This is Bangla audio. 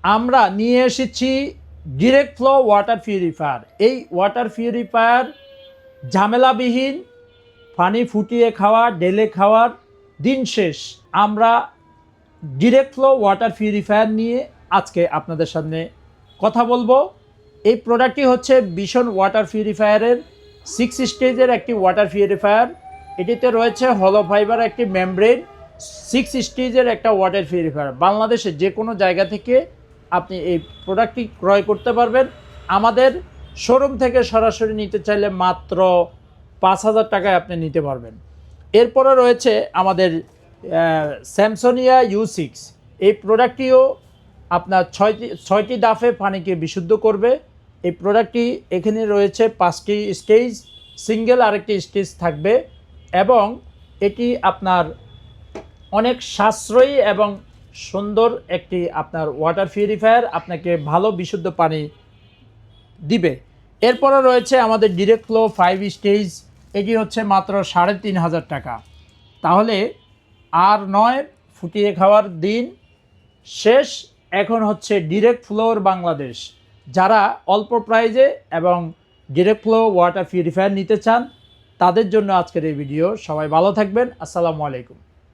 আমরা নিয়ে এসেছি ডিরেক্ট ফ্লো ওয়াটার পিউরিফায়ার। এই ওয়াটার পিউরিফায়ার ঝামেলাবিহীন, পানি ফুটিয়ে খাওয়া, ঢেলে খাওয়ার দিন শেষ। আমরা ডিরেক্ট ফ্লো ওয়াটার পিউরিফায়ার নিয়ে আজকে আপনাদের সামনে কথা বলবো। এই প্রোডাক্টটি হচ্ছে ভিশন ওয়াটার পিউরিফায়ারের 6 স্টেজের একটি ওয়াটার পিউরিফায়ার। এটিতে রয়েছে হলো ফাইবার একটি মেমব্রেন, 6 স্টেজের একটা ওয়াটার পিউরিফায়ার। বাংলাদেশে যে কোনো জায়গা থেকে আপনি এই প্রোডাক্টটি ক্রয় করতে পারবেন। আমাদের শোরুম থেকে সরাসরি নিতে চাইলে মাত্র 5,000 টাকায় আপনি নিতে পারবেন। এরপরে রয়েছে আমাদের স্যামসোনিয়া U6। এই প্রোডাক্টটিও আপনার ছয়টি দাফে পানিকে বিশুদ্ধ করবে। এই প্রোডাক্টটি এখানে রয়েছে 5টি স্টেজ, সিঙ্গেল আরেকটি স্টেজ থাকবে এবং এটি আপনার অনেক সাশ্রয়ী এবং সুন্দর একটি আপনার ওয়াটার পিউরিফায়ার, আপনাকে ভালো বিশুদ্ধ পানি দিবে। এরপরে রয়েছে আমাদের ডিরেক্ট ফ্লো 5 স্টেজ। এটি হচ্ছে মাত্র 3,500 টাকা। তাহলে আর নয়, ফুটিয়ে খাওয়ার দিন শেষ। এখন হচ্ছে ডিরেক্ট ফ্লোর বাংলাদেশ। যারা অল্প প্রাইজে এবং ডিরেক্ট ফ্লো ওয়াটার পিউরিফায়ার নিতে চান তাদের জন্য আজকের এই ভিডিও। সবাই ভালো থাকবেন। আসসালামু আলাইকুম।